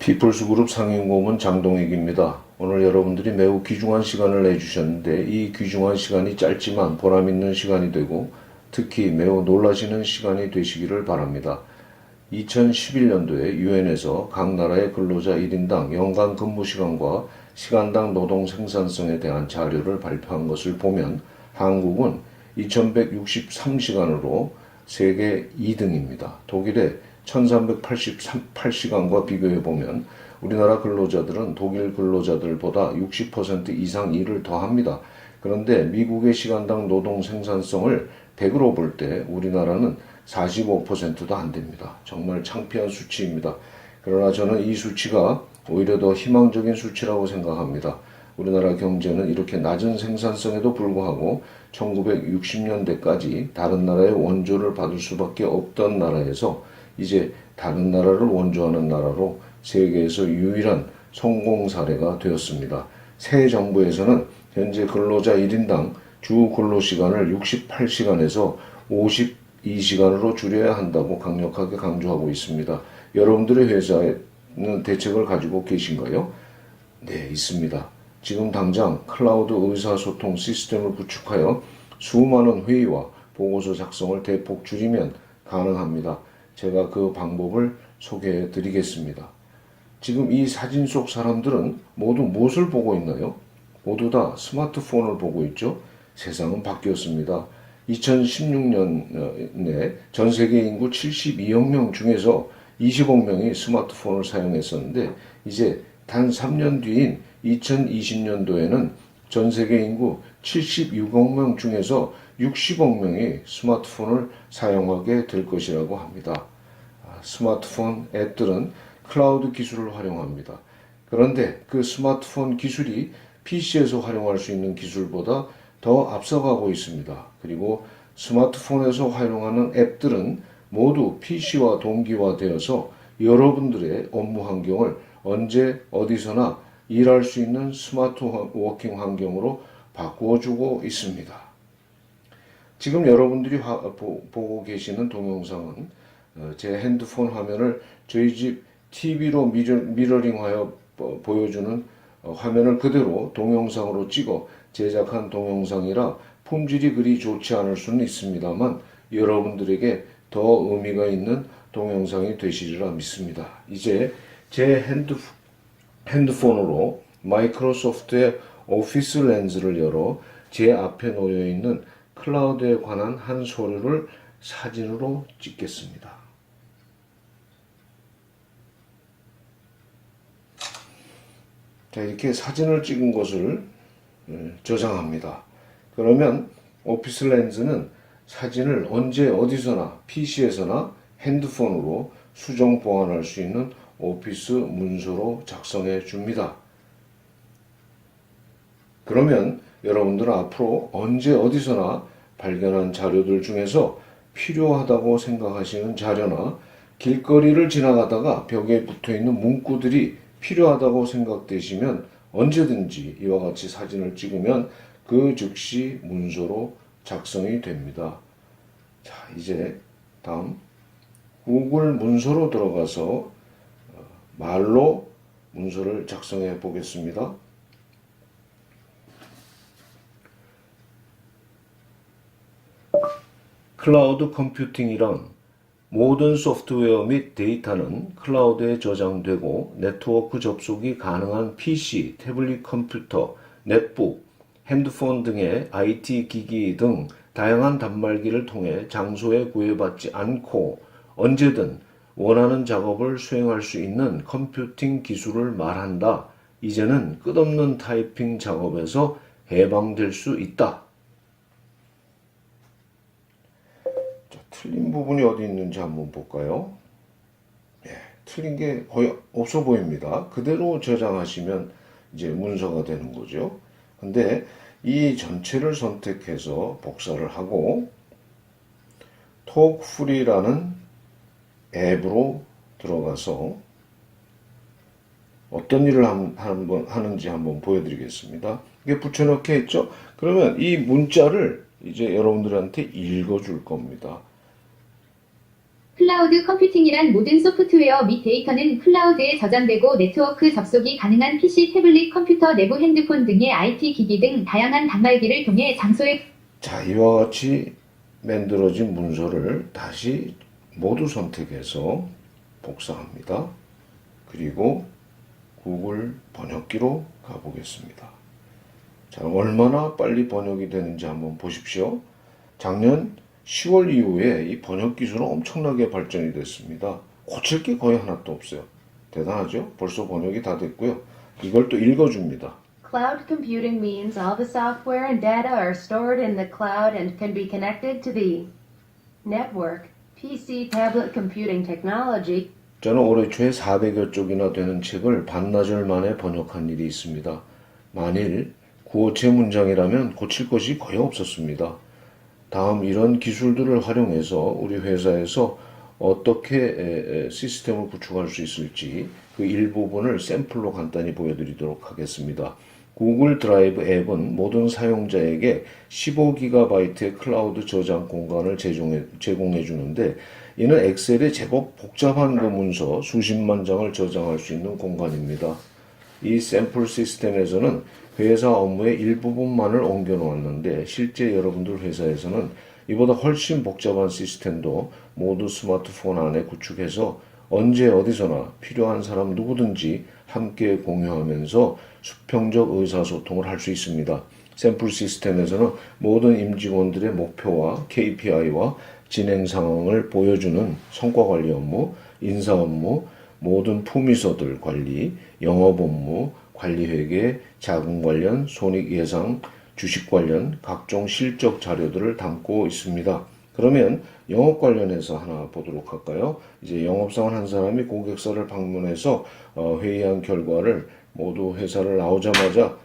피플스 그룹 상임고문 장동익입니다. 오늘 여러분들이 매우 귀중한 시간을 내주셨는데 이 귀중한 시간이 짧지만 보람있는 시간이 되고 특히 매우 놀라시는 시간이 되시기를 바랍니다. 2011년도에 유엔에서 각 나라의 근로자 1인당 연간 근무 시간과 시간당 노동 생산성에 대한 자료를 발표한 것을 보면 한국은 2163시간으로 세계 2등입니다. 독일의 1388시간과 비교해보면 우리나라 근로자들은 독일 근로자들보다 60% 이상 일을 더합니다. 그런데 미국의 시간당 노동 생산성을 100으로 볼 때 우리나라는 45%도 안 됩니다. 정말 창피한 수치입니다. 그러나 저는 이 수치가 오히려 더 희망적인 수치라고 생각합니다. 우리나라 경제는 이렇게 낮은 생산성에도 불구하고 1960년대까지 다른 나라의 원조를 받을 수밖에 없던 나라에서 이제 다른 나라를 원조하는 나라로 세계에서 유일한 성공 사례가 되었습니다. 새 정부에서는 현재 근로자 1인당 주 근로시간을 68시간에서 52시간으로 줄여야 한다고 강력하게 강조하고 있습니다. 여러분들의 회사에는 대책을 가지고 계신가요? 네, 있습니다. 지금 당장 클라우드 의사소통 시스템을 구축하여 수많은 회의와 보고서 작성을 대폭 줄이면 가능합니다. 제가 그 방법을 소개해 드리겠습니다. 지금 이 사진 속 사람들은 모두 무엇을 보고 있나요? 모두 다 스마트폰을 보고 있죠. 세상은 바뀌었습니다. 2016년에 전 세계 인구 72억 명 중에서 20억 명이 스마트폰을 사용했었는데 이제 단 3년 뒤인 2020년도에는 전 세계 인구 76억 명 중에서 60억 명이 스마트폰을 사용하게 될 것이라고 합니다. 스마트폰 앱들은 클라우드 기술을 활용합니다. 그런데 그 스마트폰 기술이 PC에서 활용할 수 있는 기술보다 더 앞서가고 있습니다. 그리고 스마트폰에서 활용하는 앱들은 모두 PC와 동기화되어서 여러분들의 업무 환경을 언제 어디서나 일할 수 있는 스마트 워킹 환경으로 바꾸어주고 있습니다. 지금 여러분들이 보고 계시는 동영상은 제 핸드폰 화면을 저희 집 TV로 미러링하여 보여주는 화면을 그대로 동영상으로 찍어 제작한 동영상이라 품질이 그리 좋지 않을 수는 있습니다만 여러분들에게 더 의미가 있는 동영상이 되시리라 믿습니다. 이제 제 핸드폰으로 마이크로소프트의 오피스 렌즈를 열어 제 앞에 놓여 있는 클라우드에 관한 한 서류를 사진으로 찍겠습니다. 자, 이렇게 사진을 찍은 것을 저장합니다. 그러면 오피스 렌즈는 사진을 언제 어디서나 PC에서나 핸드폰으로 수정 보완할 수 있는 오피스 문서로 작성해 줍니다. 그러면 여러분들은 앞으로 언제 어디서나 발견한 자료들 중에서 필요하다고 생각하시는 자료나 길거리를 지나가다가 벽에 붙어있는 문구들이 필요하다고 생각되시면 언제든지 이와 같이 사진을 찍으면 그 즉시 문서로 작성이 됩니다. 자, 이제 다음 구글 문서로 들어가서 말로 문서를 작성해 보겠습니다. 클라우드 컴퓨팅이란 모든 소프트웨어 및 데이터는 클라우드에 저장되고 네트워크 접속이 가능한 PC, 태블릿 컴퓨터, 넷북, 핸드폰 등의 IT 기기 등 다양한 단말기를 통해 장소에 구애받지 않고 언제든 원하는 작업을 수행할 수 있는 컴퓨팅 기술을 말한다. 이제는 끝없는 타이핑 작업에서 해방될 수 있다. 자, 틀린 부분이 어디 있는지 한번 볼까요? 틀린 게 거의 없어 보입니다. 그대로 저장하시면 이제 문서가 되는 거죠. 근데 이 전체를 선택해서 복사를 하고 톡프리라는 앱으로 들어가서 어떤 일을 하는지 한번 보여드리겠습니다. 이게 붙여넣기 했죠? 그러면 이 문자를 이제 여러분들한테 읽어줄 겁니다. 클라우드 컴퓨팅이란 모든 소프트웨어 및 데이터는 클라우드에 저장되고 네트워크 접속이 가능한 PC, 태블릿, 컴퓨터, 내부 핸드폰 등의 IT 기기 등 다양한 단말기를 통해 장소에 자, 이와 같이 만들어진 문서를 다시 모두 선택해서 복사합니다. 그리고 구글 번역기로 가보겠습니다. 자, 얼마나 빨리 번역이 되는지 한번 보십시오. 작년 10월 이후에 이 번역 기술은 엄청나게 발전이 됐습니다. 고칠 게 거의 하나도 없어요. 대단하죠? 벌써 번역이 다 됐고요. 이걸 또 읽어줍니다. Cloud computing means all the software and data are stored in the cloud and can be connected to the network, PC, tablet computing technology. 저는 올해 초에 400여 쪽이나 되는 책을 반나절 만에 번역한 일이 있습니다. 만일 구어체 문장이라면 고칠 것이 거의 없었습니다. 다음 이런 기술들을 활용해서 우리 회사에서 어떻게 시스템을 구축할 수 있을지 그 일부분을 샘플로 간단히 보여드리도록 하겠습니다. 구글 드라이브 앱은 모든 사용자에게 15GB의 클라우드 저장 공간을 제공해 주는데 이는 엑셀의 제법 복잡한 그 문서 수십만 장을 저장할 수 있는 공간입니다. 이 샘플 시스템에서는 회사 업무의 일부분만을 옮겨 놓았는데 실제 여러분들 회사에서는 이보다 훨씬 복잡한 시스템도 모두 스마트폰 안에 구축해서 언제 어디서나 필요한 사람 누구든지 함께 공유하면서 수평적 의사소통을 할 수 있습니다. 샘플 시스템에서는 모든 임직원들의 목표와 KPI와 진행 상황을 보여주는 성과 관리 업무, 인사 업무, 모든 품위서들 관리, 영업 업무, 관리 회계, 자금 관련, 손익 예상, 주식 관련 각종 실적 자료들을 담고 있습니다. 그러면 영업 관련해서 하나 보도록 할까요? 이제 영업사원 한 사람이 고객사를 방문해서 회의한 결과를 모두 회사를 나오자마자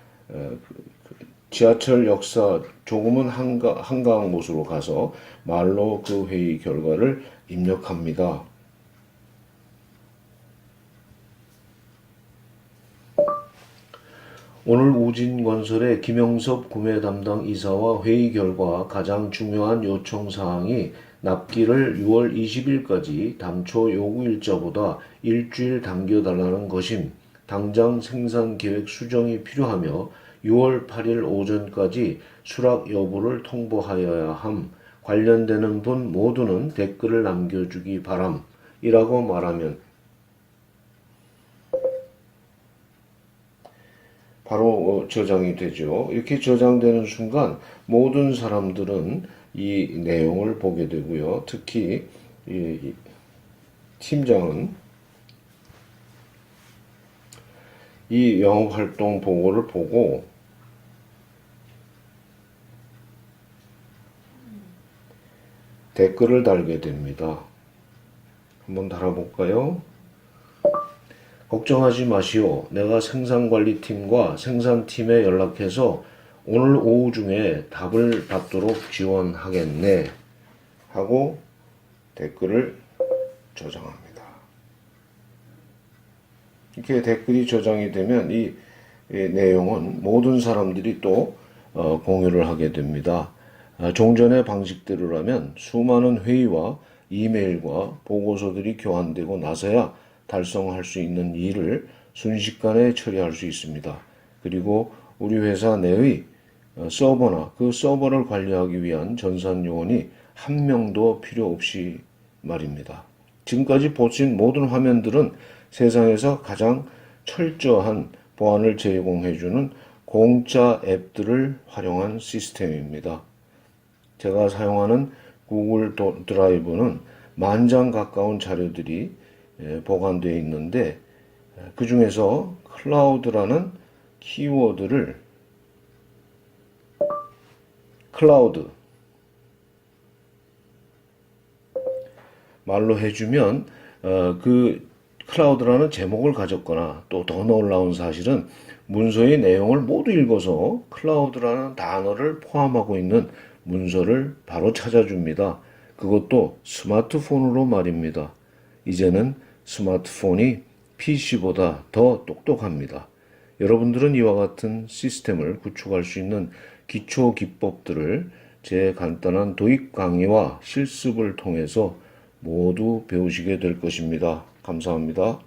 지하철 역사 조금은 한가한 곳으로 가서 말로 그 회의 결과를 입력합니다. 오늘 우진건설의 김영섭 구매 담당 이사와 회의 결과 가장 중요한 요청 사항이 납기를 6월 20일까지 당초 요구 일자보다 일주일 당겨달라는 것임. 당장 생산 계획 수정이 필요하며 6월 8일 오전까지 수락 여부를 통보하여야 함. 관련되는 분 모두는 댓글을 남겨주기 바람. 이라고 말하면 바로 저장이 되죠. 이렇게 저장되는 순간 모든 사람들은 이 내용을 보게 되고요. 특히 이 팀장은 이 영업활동 보고를 보고 댓글을 달게 됩니다. 한번 달아볼까요? 걱정하지 마시오. 내가 생산관리팀과 생산팀에 연락해서 오늘 오후 중에 답을 받도록 지원하겠네. 하고 댓글을 저장합니다. 이렇게 댓글이 저장이 되면 이 내용은 모든 사람들이 또 공유를 하게 됩니다. 종전의 방식대로라면 수많은 회의와 이메일과 보고서들이 교환되고 나서야 달성할 수 있는 일을 순식간에 처리할 수 있습니다. 그리고 우리 회사 내의 서버나 그 서버를 관리하기 위한 전산 요원이 한 명도 필요 없이 말입니다. 지금까지 보신 모든 화면들은 세상에서 가장 철저한 보안을 제공해주는 공짜 앱들을 활용한 시스템입니다. 제가 사용하는 구글 드라이브는 10,000장 가까운 자료들이 보관되어 있는데 그 중에서 클라우드라는 키워드를 클라우드 말로 해주면 그 클라우드라는 제목을 가졌거나 또 더 놀라운 사실은 문서의 내용을 모두 읽어서 클라우드라는 단어를 포함하고 있는 문서를 바로 찾아줍니다. 그것도 스마트폰으로 말입니다. 이제는 스마트폰이 PC보다 더 똑똑합니다. 여러분들은 이와 같은 시스템을 구축할 수 있는 기초 기법들을 제 간단한 도입 강의와 실습을 통해서 모두 배우시게 될 것입니다. 감사합니다.